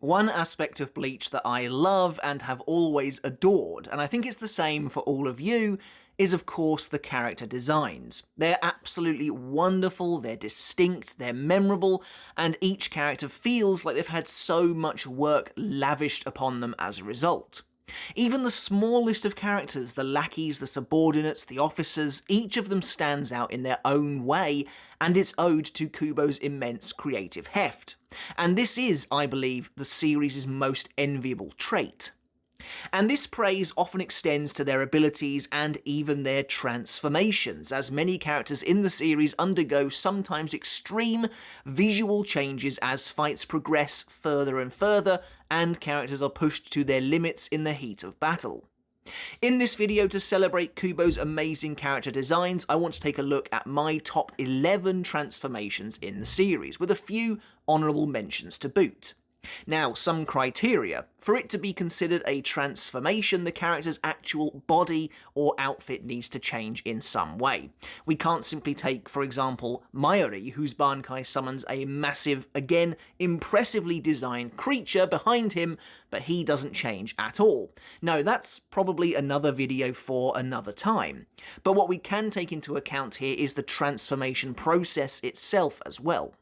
One aspect of Bleach that I love and have always adored, and I think it's the same for all of you, is of course the character designs. They're absolutely wonderful, they're distinct, they're memorable, and each character feels like they've had so much work lavished upon them as a result. Even the small list of characters, the lackeys, the subordinates, the officers, each of them stands out in their own way, and it's owed to Kubo's immense creative heft. And this is, I believe, the series' most enviable trait. And this praise often extends to their abilities and even their transformations, as many characters in the series undergo sometimes extreme visual changes as fights progress further and further, and characters are pushed to their limits in the heat of battle. In this video, to celebrate Kubo's amazing character designs, I want to take a look at my top 11 transformations in the series, with a few honourable mentions to boot. Now, some criteria. For it to be considered a transformation, the character's actual body or outfit needs to change in some way. We can't simply take, for example, Mayuri, whose Bankai summons a massive, again, impressively designed creature behind him, but he doesn't change at all. No, that's probably another video for another time. But what we can take into account here is the transformation process itself as well.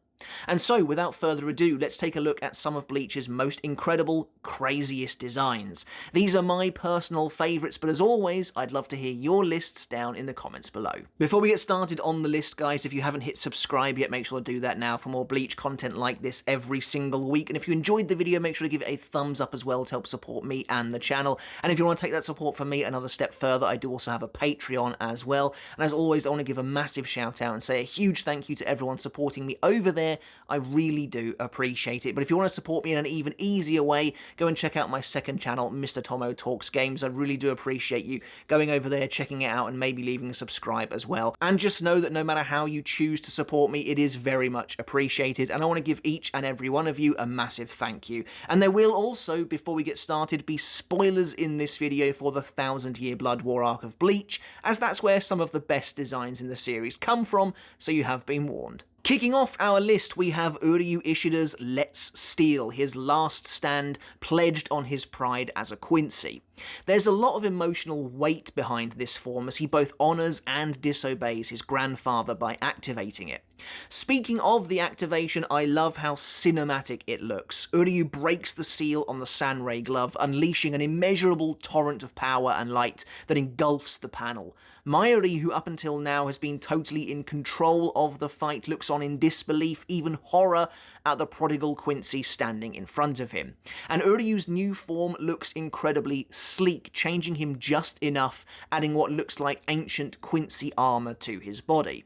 And so, without further ado, let's take a look at some of Bleach's most incredible, craziest designs. These are my personal favourites, but as always, I'd love to hear your lists down in the comments below. Before we get started on the list, guys, if you haven't hit subscribe yet, make sure to do that now for more Bleach content like this every single week. And if you enjoyed the video, make sure to give it a thumbs up as well to help support me and the channel. And if you want to take that support from me another step further, I do also have a Patreon as well. And as always, I want to give a massive shout out and say a huge thank you to everyone supporting me over there. I really do appreciate it. But if you want to support me in an even easier way, go and check out my second channel, Mr. Tomo Talks Games. I really do appreciate you going over there, checking it out, and maybe leaving a subscribe as well. And just know that no matter how you choose to support me, it is very much appreciated, and I want to give each and every one of you a massive thank you. And there will also, before we get started, be spoilers in this video for the 1000-Year Blood War arc of Bleach, as that's where some of the best designs in the series come from, so you have been warned. Kicking off our list, we have Uryu Ishida's Let's Steal, his last stand pledged on his pride as a Quincy. There's a lot of emotional weight behind this form as he both honours and disobeys his grandfather by activating it. Speaking of the activation, I love how cinematic it looks. Uryu breaks the seal on the Sanrei glove, unleashing an immeasurable torrent of power and light that engulfs the panel. Mayuri, who up until now has been totally in control of the fight, looks on in disbelief, even horror, at the prodigal Quincy standing in front of him. And Uryu's new form looks incredibly sleek, changing him just enough, adding what looks like ancient Quincy armour to his body.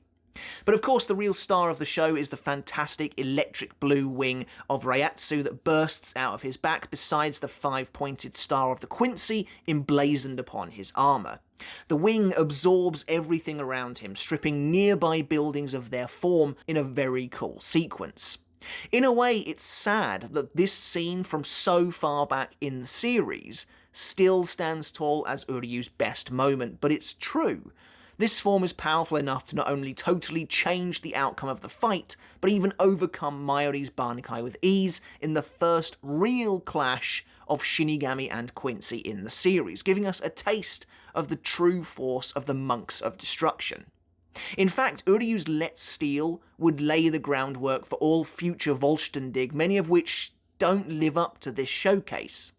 But of course, the real star of the show is the fantastic electric blue wing of Reiatsu that bursts out of his back, besides the 5-pointed star of the Quincy emblazoned upon his armour. The wing absorbs everything around him, stripping nearby buildings of their form in a very cool sequence. In a way, it's sad that this scene from so far back in the series still stands tall as Uryu's best moment, but it's true. This form is powerful enough to not only totally change the outcome of the fight, but even overcome Mayuri's Bankai with ease in the first real clash of Shinigami and Quincy in the series, giving us a taste of the true force of the Monks of Destruction. In fact, Uryu's Let's Steal would lay the groundwork for all future Vollständig, many of which don't live up to this showcase.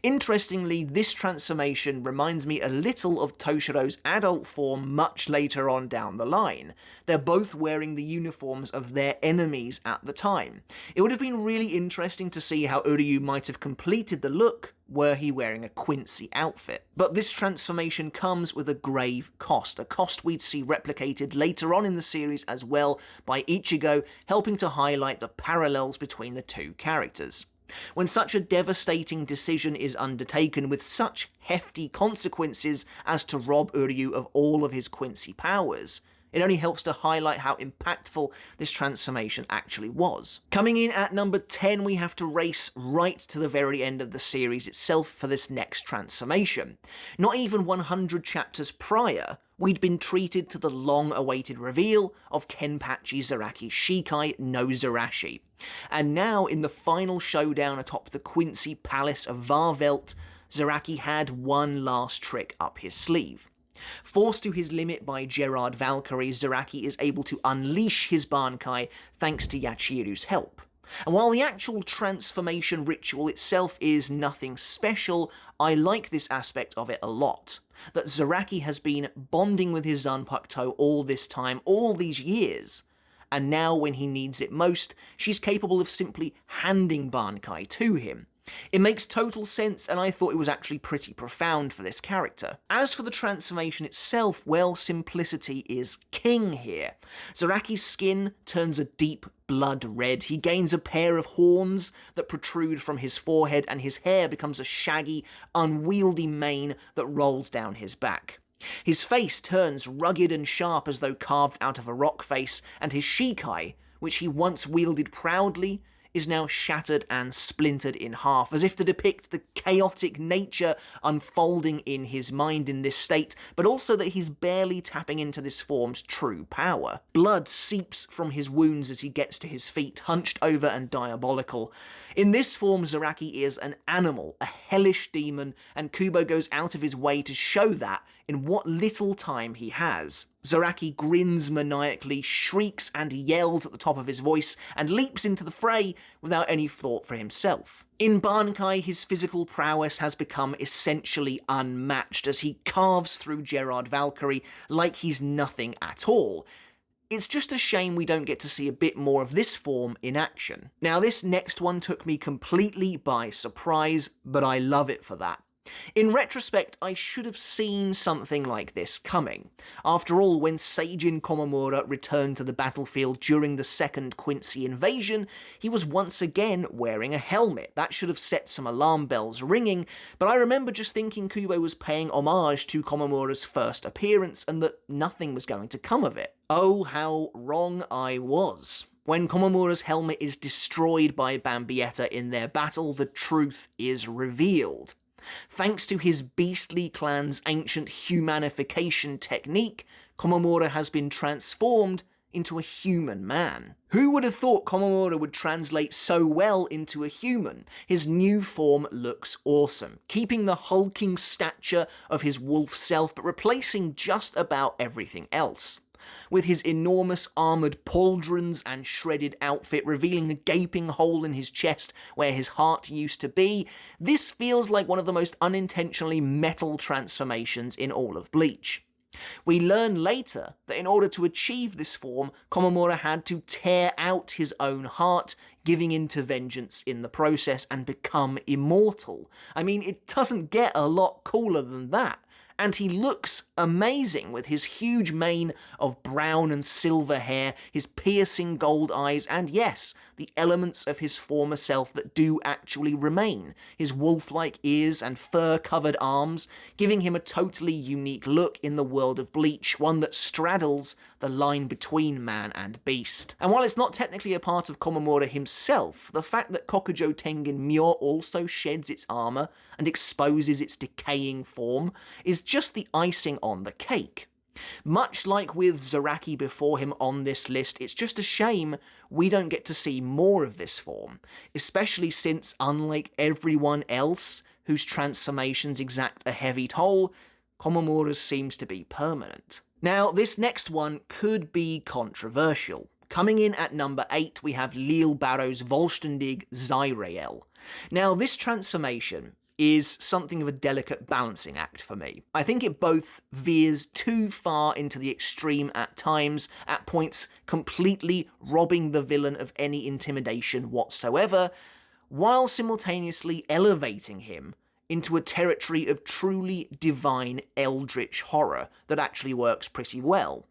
Interestingly, this transformation reminds me a little of Toshiro's adult form much later on down the line. They're both wearing the uniforms of their enemies at the time. It would have been really interesting to see how Uryu might have completed the look were he wearing a Quincy outfit. But this transformation comes with a grave cost, a cost we'd see replicated later on in the series as well by Ichigo, helping to highlight the parallels between the two characters. When such a devastating decision is undertaken with such hefty consequences as to rob Uryu of all of his Quincy powers, It only helps to highlight how impactful this transformation actually was. Coming in at number 10, we have to race right to the very end of the series itself for this next transformation. Not even 100 chapters prior, we'd been treated to the long-awaited reveal of Kenpachi Zaraki's Shikai no Zarashi. And now, in the final showdown atop the Quincy Palace of Varvelt, Zaraki had one last trick up his sleeve. Forced to his limit by Gerard Valkyrie, Zaraki is able to unleash his Bankai thanks to Yachiru's help. And while the actual transformation ritual itself is nothing special, I like this aspect of it a lot. That Zaraki has been bonding with his Zanpakuto all this time, all these years, and now when he needs it most, she's capable of simply handing Bankai to him. It makes total sense, and I thought it was actually pretty profound for this character. As for the transformation itself, well, simplicity is king here. Zaraki's skin turns a deep blood red, he gains a pair of horns that protrude from his forehead, and his hair becomes a shaggy, unwieldy mane that rolls down his back. His face turns rugged and sharp as though carved out of a rock face, and his Shikai, which he once wielded proudly, is now shattered and splintered in half, as if to depict the chaotic nature unfolding in his mind in this state, but also that he's barely tapping into this form's true power. Blood seeps from his wounds as he gets to his feet, hunched over and diabolical. In this form, Zaraki is an animal, a hellish demon, and Kubo goes out of his way to show that in what little time he has. Zaraki grins maniacally, shrieks and yells at the top of his voice, and leaps into the fray without any thought for himself. In Bankai, his physical prowess has become essentially unmatched as he carves through Gerard Valkyrie like he's nothing at all. It's just a shame we don't get to see a bit more of this form in action. Now, this next one took me completely by surprise, but I love it for that. In retrospect, I should have seen something like this coming. After all, when Seijin Komamura returned to the battlefield during the second Quincy invasion, he was once again wearing a helmet. That should have set some alarm bells ringing, but I remember just thinking Kubo was paying homage to Komamura's first appearance and that nothing was going to come of it. Oh, how wrong I was. When Komamura's helmet is destroyed by Bambietta in their battle, the truth is revealed. Thanks to his beastly clan's ancient humanification technique, Komamura has been transformed into a human man. Who would have thought Komamura would translate so well into a human? His new form looks awesome, keeping the hulking stature of his wolf self but replacing just about everything else. With his enormous armoured pauldrons and shredded outfit revealing a gaping hole in his chest where his heart used to be, this feels like one of the most unintentionally metal transformations in all of Bleach. We learn later that in order to achieve this form, Komamura had to tear out his own heart, giving in to vengeance in the process and become immortal. I mean, it doesn't get a lot cooler than that. And he looks amazing with his huge mane of brown and silver hair, his piercing gold eyes, and yes, the elements of his former self that do actually remain, his wolf-like ears and fur-covered arms, giving him a totally unique look in the world of Bleach, one that straddles the line between man and beast. And while it's not technically a part of Komamura himself, the fact that Kokujo Tengen Myo also sheds its armour and exposes its decaying form is just the icing on the cake. Much like with Zaraki before him on this list, it's just a shame we don't get to see more of this form, especially since, unlike everyone else whose transformations exact a heavy toll, Komamura's seems to be permanent. Now, this next one could be controversial. Coming in at number 8, we have Lil Barrow's Vollständig Zyrael. Now, this transformation is something of a delicate balancing act for me. I think it both veers too far into the extreme at times, at points completely robbing the villain of any intimidation whatsoever, while simultaneously elevating him into a territory of truly divine eldritch horror that actually works pretty well.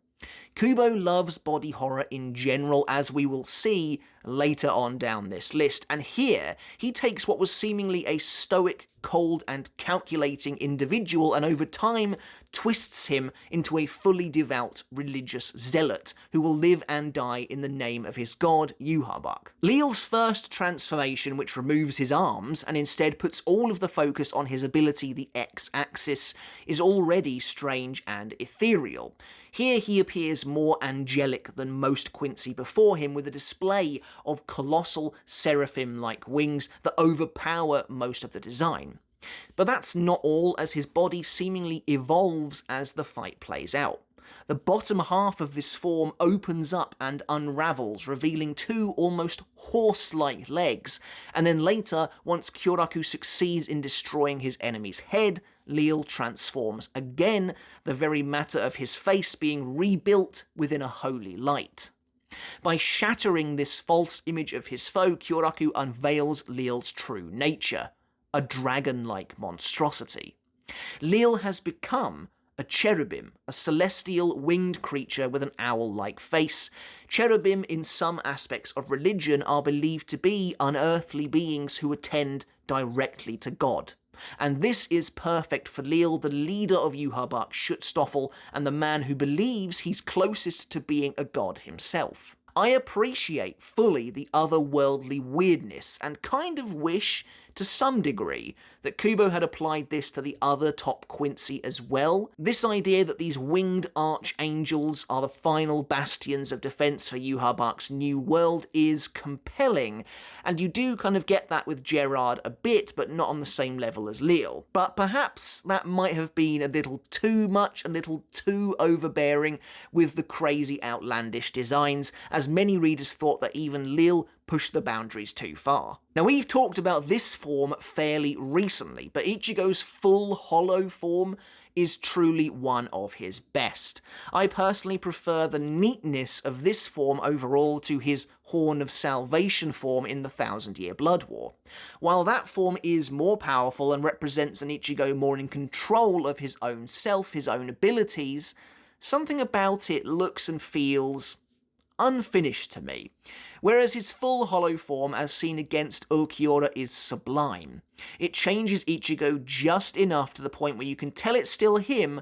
Kubo loves body horror in general, as we will see later on down this list, and here he takes what was seemingly a stoic, cold and calculating individual and over time twists him into a fully devout religious zealot who will live and die in the name of his god, Yhwach. Leel's first transformation, which removes his arms and instead puts all of the focus on his ability, the X-axis, is already strange and ethereal. Here he appears more angelic than most Quincy before him, with a display of colossal seraphim-like wings that overpower most of the design. But that's not all, as his body seemingly evolves as the fight plays out. The bottom half of this form opens up and unravels, revealing two almost horse-like legs, and then later, once Kyoraku succeeds in destroying his enemy's head, Leel transforms again, the very matter of his face being rebuilt within a holy light. By shattering this false image of his foe, Kyoraku unveils Leel's true nature, a dragon-like monstrosity. Leel has become a cherubim, a celestial winged creature with an owl-like face. Cherubim in some aspects of religion are believed to be unearthly beings who attend directly to God. And this is perfect for Leel, the leader of Yhwach, Schutzstaffel, and the man who believes he's closest to being a god himself. I appreciate fully the otherworldly weirdness and kind of wish, to some degree, that Kubo had applied this to the other top Quincy as well. This idea that these winged archangels are the final bastions of defense for Yhwach's new world is compelling, and you do kind of get that with Gerard a bit, but not on the same level as Leel. But perhaps that might have been a little too much, a little too overbearing with the crazy outlandish designs, as many readers thought that even Leel pushed the boundaries too far. Now, we've talked about this form fairly recently, but Ichigo's full hollow form is truly one of his best. I personally prefer the neatness of this form overall to his Horn of Salvation form in the Thousand Year Blood War. While that form is more powerful and represents an Ichigo more in control of his own self, his own abilities, something about it looks and feels unfinished to me, whereas his full hollow form as seen against Ulquiorra is sublime. It changes Ichigo just enough to the point where you can tell it's still him,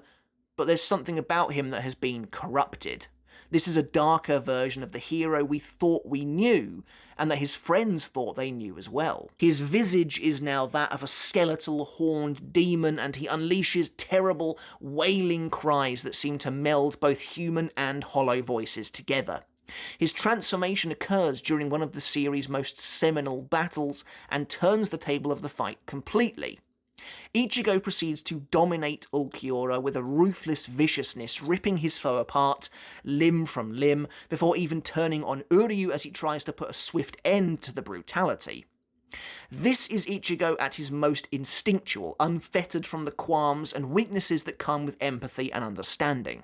but there's something about him that has been corrupted. This is a darker version of the hero we thought we knew, and that his friends thought they knew as well. His visage is now that of a skeletal, horned demon, and he unleashes terrible, wailing cries that seem to meld both human and hollow voices together. His transformation occurs during one of the series' most seminal battles and turns the table of the fight completely. Ichigo proceeds to dominate Ulquiorra with a ruthless viciousness, ripping his foe apart, limb from limb, before even turning on Uryu as he tries to put a swift end to the brutality. This is Ichigo at his most instinctual, unfettered from the qualms and weaknesses that come with empathy and understanding.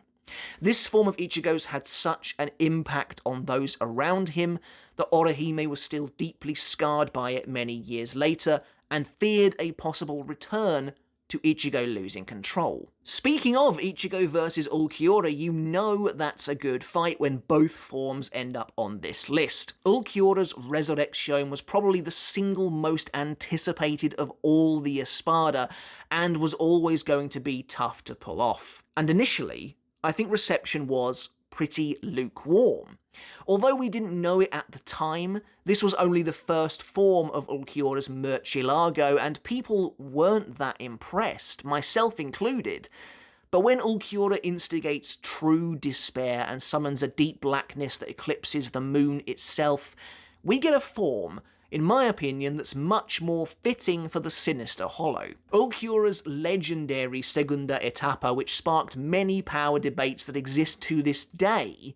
This form of Ichigo's had such an impact on those around him that Orihime was still deeply scarred by it many years later and feared a possible return to Ichigo losing control. Speaking of Ichigo versus Ulquiorra, you know that's a good fight when both forms end up on this list. Ulquiorra's Resurreccion was probably the single most anticipated of all the Espada, and was always going to be tough to pull off. And initially, I think reception was pretty lukewarm. Although we didn't know it at the time, this was only the first form of Ulquiorra's Murcielago, and people weren't that impressed, myself included. But when Ulquiorra instigates true despair and summons a deep blackness that eclipses the moon itself, we get a form, in my opinion, that's much more fitting for the sinister hollow. Ulquiorra's legendary Segunda Etapa, which sparked many power debates that exist to this day,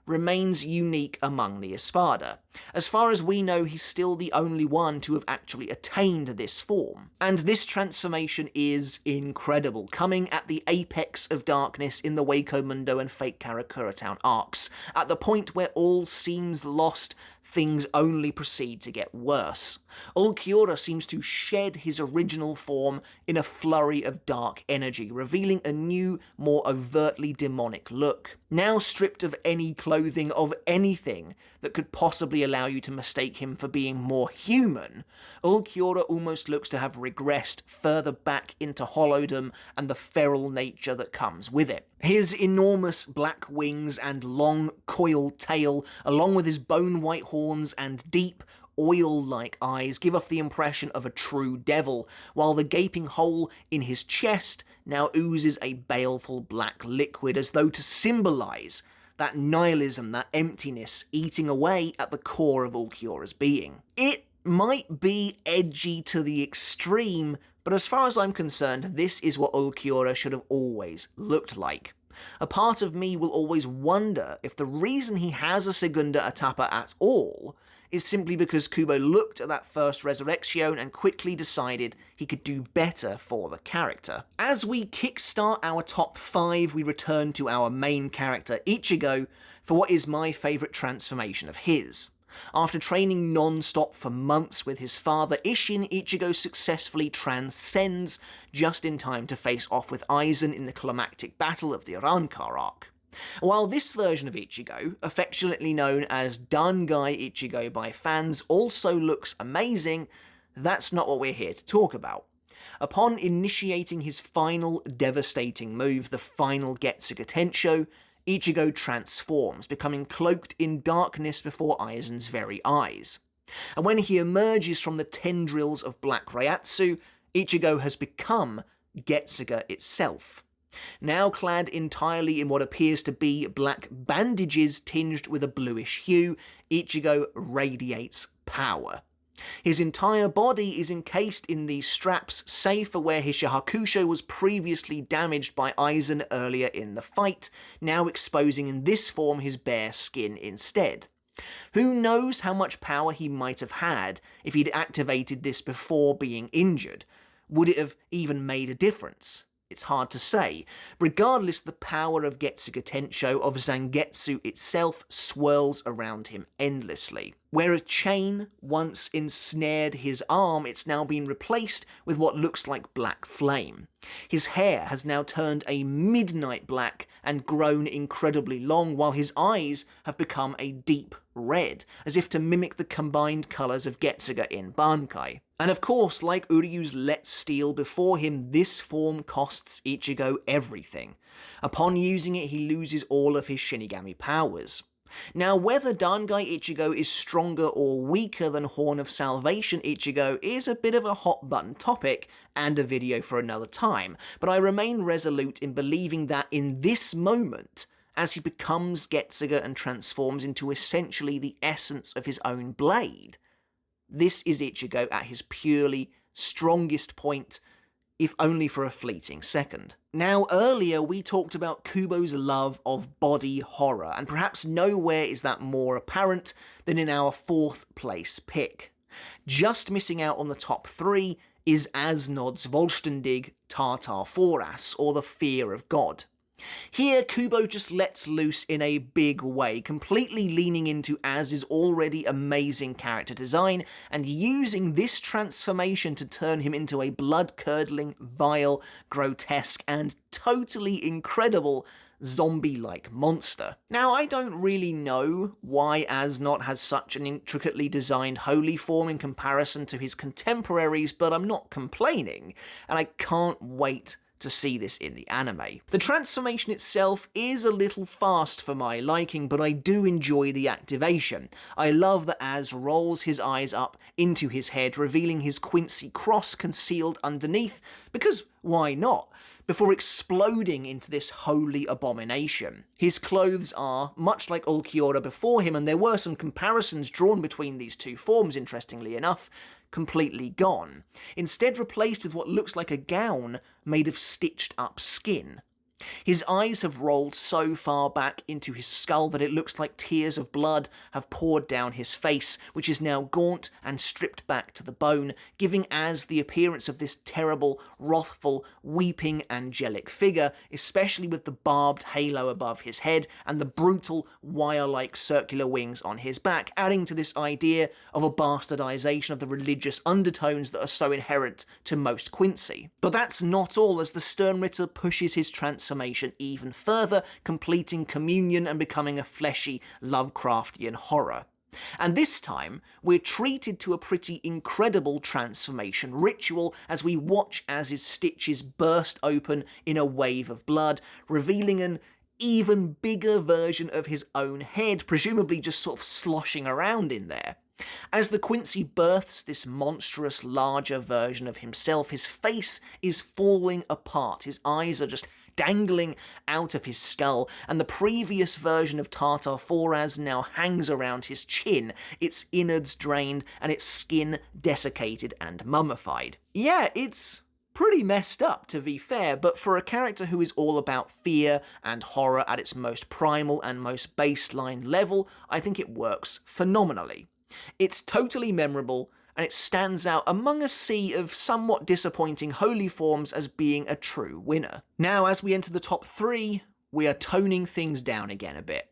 remains unique among the Espada. As far as we know, he's still the only one to have actually attained this form. And this transformation is incredible, coming at the apex of darkness in the Waco Mundo and Fate Karakura Town arcs, at the point where all seems lost, things only proceed to get worse. Ulquiorra seems to shed his original form in a flurry of dark energy, revealing a new, more overtly demonic look. Now stripped of any clothing of anything that could possibly allow you to mistake him for being more human, Ulquiorra almost looks to have regressed further back into hollowdom and the feral nature that comes with it. His enormous black wings and long coiled tail, along with his bone-white horns and deep, oil-like eyes, give off the impression of a true devil, while the gaping hole in his chest now oozes a baleful black liquid, as though to symbolize that nihilism, that emptiness, eating away at the core of Ulquiorra's being. It might be edgy to the extreme, but as far as I'm concerned, this is what Ulquiorra should have always looked like. A part of me will always wonder if the reason he has a segunda etapa at all is simply because Kubo looked at that first Resurreccion and quickly decided he could do better for the character. As we kickstart our top 5, we return to our main character, Ichigo, for what is my favourite transformation of his. After training non-stop for months with his father Isshin, Ichigo successfully transcends just in time to face off with Aizen in the climactic battle of the Arrancar arc. While this version of Ichigo, affectionately known as Bankai Ichigo by fans, also looks amazing, that's not what we're here to talk about. Upon initiating his final devastating move, the final Getsuga Tensho, Ichigo transforms, becoming cloaked in darkness before Aizen's very eyes. And when he emerges from the tendrils of Black Reiatsu, Ichigo has become Getsuga itself. Now clad entirely in what appears to be black bandages tinged with a bluish hue, Ichigo radiates power. His entire body is encased in these straps, save for where his Shahakusho was previously damaged by Aizen earlier in the fight, now exposing in this form his bare skin instead. Who knows how much power he might have had if he'd activated this before being injured? Would it have even made a difference? It's hard to say. Regardless, the power of Getsuga Tensho, of Zangetsu itself, swirls around him endlessly. Where a chain once ensnared his arm, it's now been replaced with what looks like black flame. His hair has now turned a midnight black and grown incredibly long, while his eyes have become a deep red, as if to mimic the combined colours of Getsuga in Bankai. And of course, like Uryu's Let Steel before him, this form costs Ichigo everything. Upon using it, he loses all of his Shinigami powers. Now, whether Bankai Ichigo is stronger or weaker than Horn of Salvation Ichigo is a bit of a hot-button topic and a video for another time, but I remain resolute in believing that in this moment, as he becomes Getsuga and transforms into essentially the essence of his own blade, this is Ichigo at his purely strongest point, if only for a fleeting second. Now, earlier we talked about Kubo's love of body horror, and perhaps nowhere is that more apparent than in our 4th place pick. Just missing out on the top 3 is Asnod's Vollständig Tartar Foras, or the Fear of God. Here, Kubo just lets loose in a big way, completely leaning into Az's already amazing character design, and using this transformation to turn him into a blood-curdling, vile, grotesque, and totally incredible zombie-like monster. Now, I don't really know why Asnod has such an intricately designed holy form in comparison to his contemporaries, but I'm not complaining, and I can't wait to see this in the anime. The transformation itself is a little fast for my liking, but I do enjoy the activation. I love that Az rolls his eyes up into his head, revealing his Quincy cross concealed underneath, because why not? Before exploding into this holy abomination. His clothes are, much like Ulquiorra before him, and there were some comparisons drawn between these two forms, interestingly enough, completely gone. Instead replaced with what looks like a gown made of stitched up skin. His eyes have rolled so far back into his skull that it looks like tears of blood have poured down his face, which is now gaunt and stripped back to the bone, giving Az the appearance of this terrible, wrathful, weeping, angelic figure, especially with the barbed halo above his head and the brutal, wire-like circular wings on his back, adding to this idea of a bastardization of the religious undertones that are so inherent to most Quincy. But that's not all, as the Sternritter pushes his transformation even further, completing communion and becoming a fleshy Lovecraftian horror. And this time, we're treated to a pretty incredible transformation ritual as we watch as his stitches burst open in a wave of blood, revealing an even bigger version of his own head, presumably just sort of sloshing around in there. As the Quincy births this monstrous, larger version of himself, his face is falling apart, his eyes are just dangling out of his skull, and the previous version of Tartar Foraz now hangs around his chin, its innards drained and its skin desiccated and mummified. Yeah, it's pretty messed up, to be fair, but for a character who is all about fear and horror at its most primal and most baseline level, I think it works phenomenally. It's totally memorable, and it stands out among a sea of somewhat disappointing holy forms as being a true winner. Now, as we enter the top 3, we are toning things down again a bit.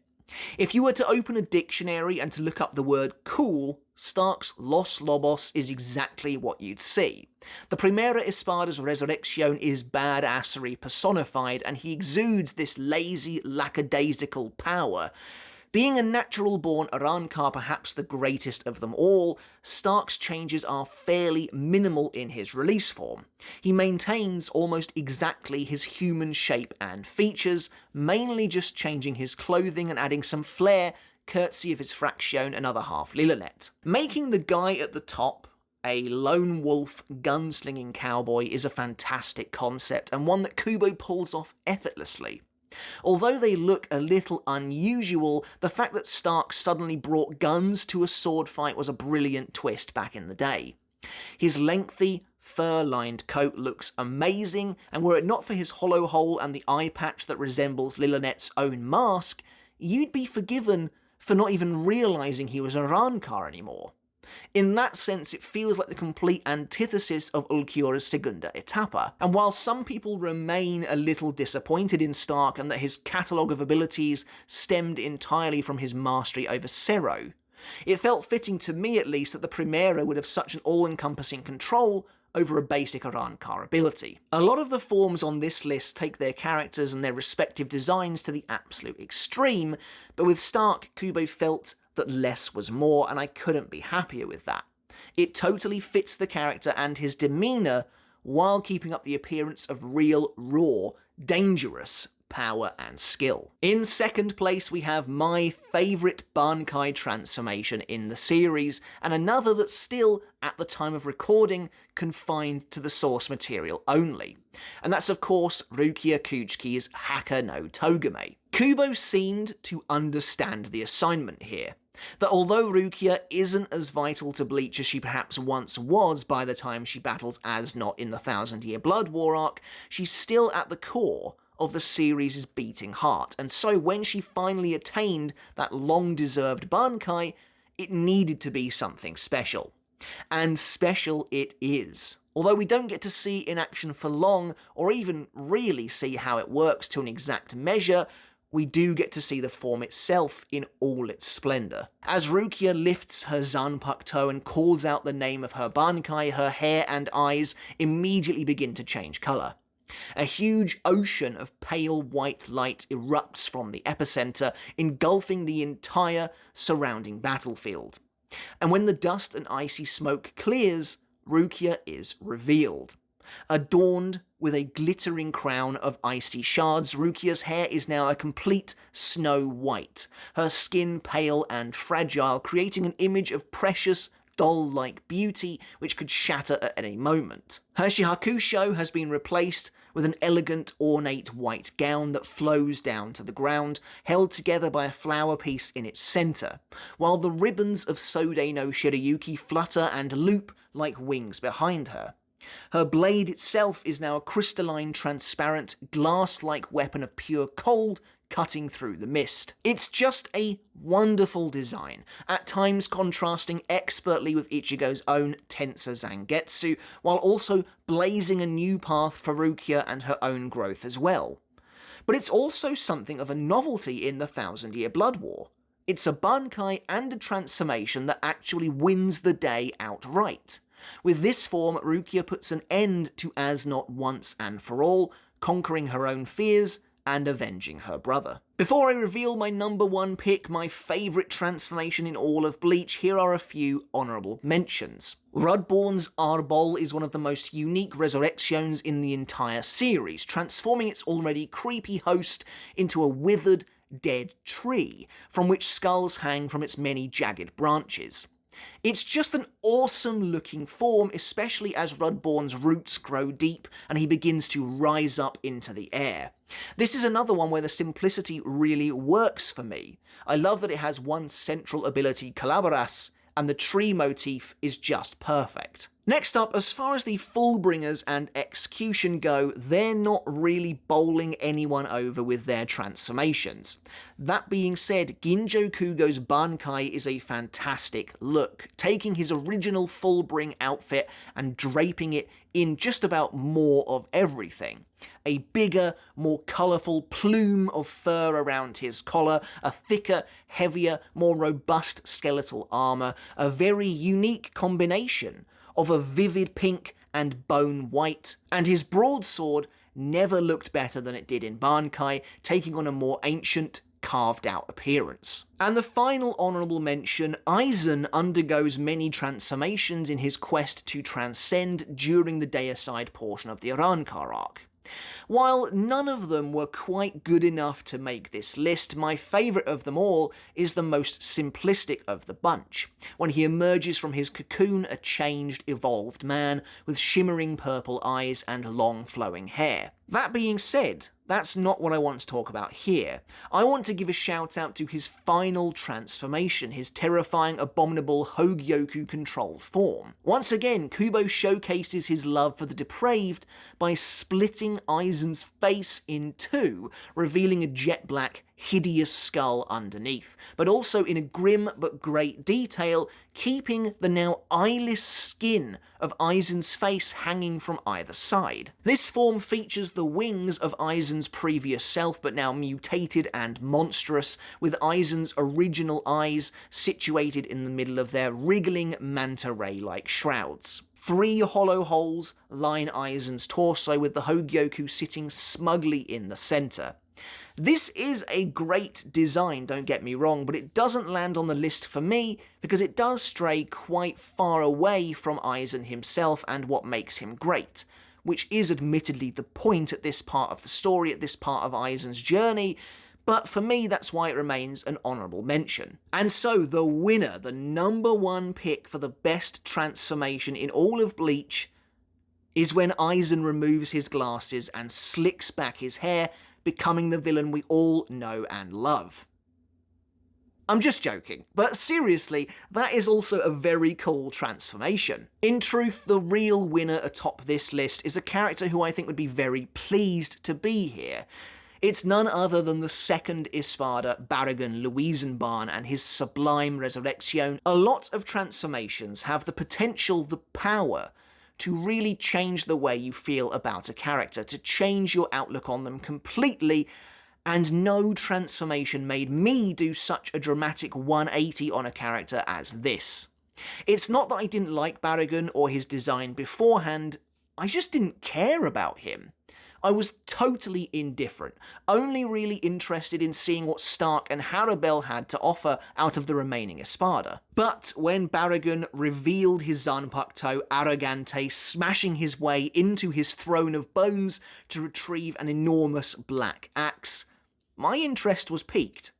If you were to open a dictionary and to look up the word cool, Stark's Los Lobos is exactly what you'd see. The Primera Espada's Resurreccion is badassery personified, and he exudes this lazy, lackadaisical power. Being a natural-born Arrancar, perhaps the greatest of them all, Stark's changes are fairly minimal in his release form. He maintains almost exactly his human shape and features, mainly just changing his clothing and adding some flair, courtesy of his Fraction and other half Lilinet. Making the guy at the top a lone wolf, gunslinging cowboy is a fantastic concept, and one that Kubo pulls off effortlessly. Although they look a little unusual, the fact that Stark suddenly brought guns to a sword fight was a brilliant twist back in the day. His lengthy, fur-lined coat looks amazing, and were it not for his hollow hole and the eye patch that resembles Lilinet's own mask, you'd be forgiven for not even realising he was a Arrancar anymore. In that sense, it feels like the complete antithesis of Ulquiorra's Segunda Etapa, and while some people remain a little disappointed in Stark and that his catalogue of abilities stemmed entirely from his mastery over Cerro, it felt fitting to me at least that the Primera would have such an all-encompassing control over a basic Arrancar ability. A lot of the forms on this list take their characters and their respective designs to the absolute extreme, but with Stark, Kubo felt that less was more, and I couldn't be happier with that. It totally fits the character and his demeanour, while keeping up the appearance of real, raw, dangerous power and skill. In second place, we have my favourite Bankai transformation in the series, and another that's still, at the time of recording, confined to the source material only. And that's of course Rukia Kuchiki's Haka no Togame. Kubo seemed to understand the assignment here. That although Rukia isn't as vital to Bleach as she perhaps once was by the time she battles Asnot in the 1000-Year Blood War arc, she's still at the core of the series' beating heart, and so when she finally attained that long-deserved Bankai, it needed to be something special. And special it is. Although we don't get to see in action for long, or even really see how it works to an exact measure, we do get to see the form itself in all its splendour. As Rukia lifts her Zanpakuto and calls out the name of her Bankai, her hair and eyes immediately begin to change colour. A huge ocean of pale white light erupts from the epicenter, engulfing the entire surrounding battlefield. And when the dust and icy smoke clears, Rukia is revealed. Adorned with a glittering crown of icy shards, Rukia's hair is now a complete snow white, her skin pale and fragile, creating an image of precious, doll-like beauty which could shatter at any moment. Her Shihakusho has been replaced with an elegant, ornate white gown that flows down to the ground, held together by a flower piece in its centre, while the ribbons of Sode no Shirayuki flutter and loop like wings behind her. Her blade itself is now a crystalline, transparent, glass-like weapon of pure cold, cutting through the mist. It's just a wonderful design, at times contrasting expertly with Ichigo's own Tensa Zangetsu, while also blazing a new path for Rukia and her own growth as well. But it's also something of a novelty in the Thousand Year Blood War. It's a Bankai and a transformation that actually wins the day outright. With this form, Rukia puts an end to As Not once and for all, conquering her own fears and avenging her brother. Before I reveal my number one pick, my favourite transformation in all of Bleach, here are a few honourable mentions. Rudborn's Arbol is one of the most unique Resurreccions in the entire series, transforming its already creepy host into a withered, dead tree, from which skulls hang from its many jagged branches. It's just an awesome looking form, especially as Rudborn's roots grow deep and he begins to rise up into the air. This is another one where the simplicity really works for me. I love that it has one central ability, Calabaras, and the tree motif is just perfect. Next up, as far as the Fullbringers and Execution go, they're not really bowling anyone over with their transformations. That being said, Ginjo Kugo's Bankai is a fantastic look, taking his original Fullbring outfit and draping it in just about more of everything. A bigger, more colourful plume of fur around his collar, a thicker, heavier, more robust skeletal armour, a very unique combination of a vivid pink and bone white, and his broadsword never looked better than it did in Bankai, taking on a more ancient, carved-out appearance. And the final honourable mention, Aizen undergoes many transformations in his quest to transcend during the deicide portion of the Arrancar arc. While none of them were quite good enough to make this list, my favourite of them all is the most simplistic of the bunch, when he emerges from his cocoon a changed, evolved man with shimmering purple eyes and long flowing hair. That being said, that's not what I want to talk about here. I want to give a shout out to his final transformation, his terrifying, abominable Hogyoku-controlled form. Once again, Kubo showcases his love for the depraved by splitting Aizen's face in two, revealing a jet black, hideous skull underneath, but also in a grim but great detail, keeping the now eyeless skin of Aizen's face hanging from either side. This form features the wings of Aizen's previous self, but now mutated and monstrous, with Aizen's original eyes situated in the middle of their wriggling manta ray-like shrouds. 3 hollow holes line Aizen's torso, with the Hogyoku sitting smugly in the centre. This is a great design, don't get me wrong, but it doesn't land on the list for me because it does stray quite far away from Aizen himself and what makes him great, which is admittedly the point at this part of the story, at this part of Aizen's journey, but for me that's why it remains an honourable mention. And so the winner, the number one pick for the best transformation in all of Bleach, is when Aizen removes his glasses and slicks back his hair, becoming the villain we all know and love. I'm just joking, but seriously, that is also a very cool transformation. In truth, the real winner atop this list is a character who I think would be very pleased to be here. It's none other than the second Espada, Baragon Louisenbahn, and his sublime Resurreccion. A lot of transformations have the potential, the power, to really change the way you feel about a character, to change your outlook on them completely, and no transformation made me do such a dramatic 180 on a character as this. It's not that I didn't like Baragon or his design beforehand, I just didn't care about him. I was totally indifferent, only really interested in seeing what Stark and Harabel had to offer out of the remaining Espada. But when Baragon revealed his Zanpakuto Arrogante, smashing his way into his throne of bones to retrieve an enormous black axe, my interest was piqued.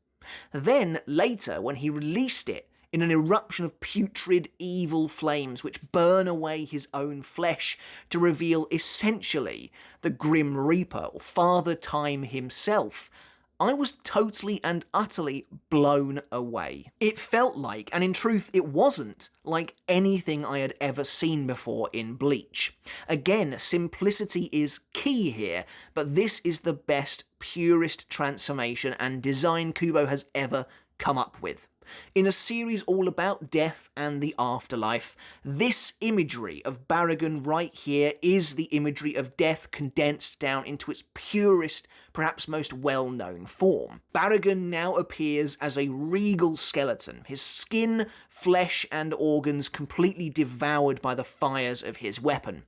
Then, later, when he released it, in an eruption of putrid, evil flames which burn away his own flesh to reveal essentially the Grim Reaper, or Father Time himself, I was totally and utterly blown away. It felt like, and in truth it wasn't, like anything I had ever seen before in Bleach. Again, simplicity is key here, but this is the best, purest transformation and design Kubo has ever come up with. In a series all about death and the afterlife, this imagery of Baragon right here is the imagery of death condensed down into its purest, perhaps most well-known form. Baragon now appears as a regal skeleton, his skin, flesh, and organs completely devoured by the fires of his weapon.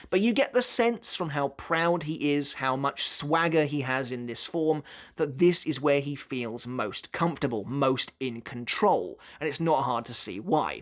But you get the sense from how proud he is, how much swagger he has in this form, that this is where he feels most comfortable, most in control, and it's not hard to see why.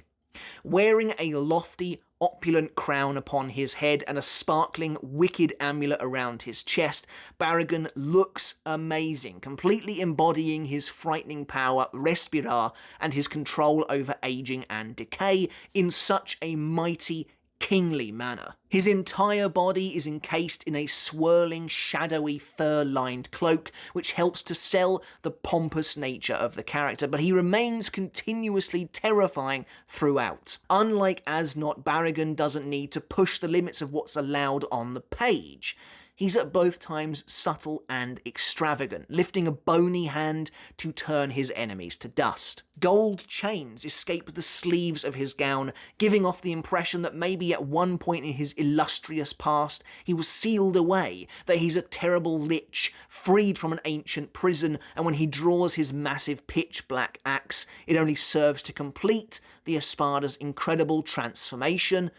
Wearing a lofty, opulent crown upon his head and a sparkling, wicked amulet around his chest, Baragon looks amazing, completely embodying his frightening power, Respirar, and his control over aging and decay in such a mighty, kingly manner. His entire body is encased in a swirling, shadowy, fur-lined cloak, which helps to sell the pompous nature of the character, but he remains continuously terrifying throughout. Unlike Asnot, Baragon doesn't need to push the limits of what's allowed on the page. He's at both times subtle and extravagant, lifting a bony hand to turn his enemies to dust. Gold chains escape the sleeves of his gown, giving off the impression that maybe at one point in his illustrious past he was sealed away, that he's a terrible lich, freed from an ancient prison, and when he draws his massive pitch-black axe, it only serves to complete the Espada's incredible transformation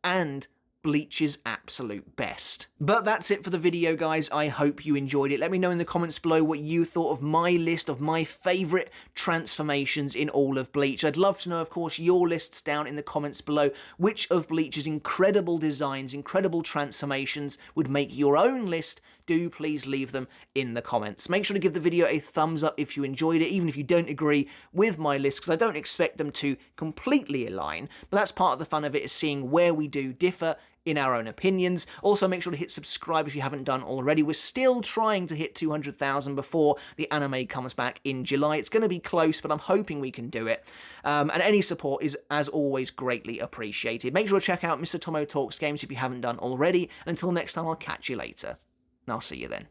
and Bleach's absolute best. But that's it for the video, guys. I hope you enjoyed it. Let me know in the comments below what you thought of my list of my favourite transformations in all of Bleach. I'd love to know, of course, your lists down in the comments below. Which of Bleach's incredible designs, incredible transformations would make your own list? Do please leave them in the comments. Make sure to give the video a thumbs up if you enjoyed it, even if you don't agree with my list, because I don't expect them to completely align, but that's part of the fun of it, is seeing where we do differ in our own opinions. Also, make sure to hit subscribe if you haven't done already. We're still trying to hit 200,000 before the anime comes back in July. It's going to be close, but I'm hoping we can do it. And any support is, as always, greatly appreciated. Make sure to check out Mr. Tomo Talks Games if you haven't done already. And until next time, I'll catch you later. And I'll see you then.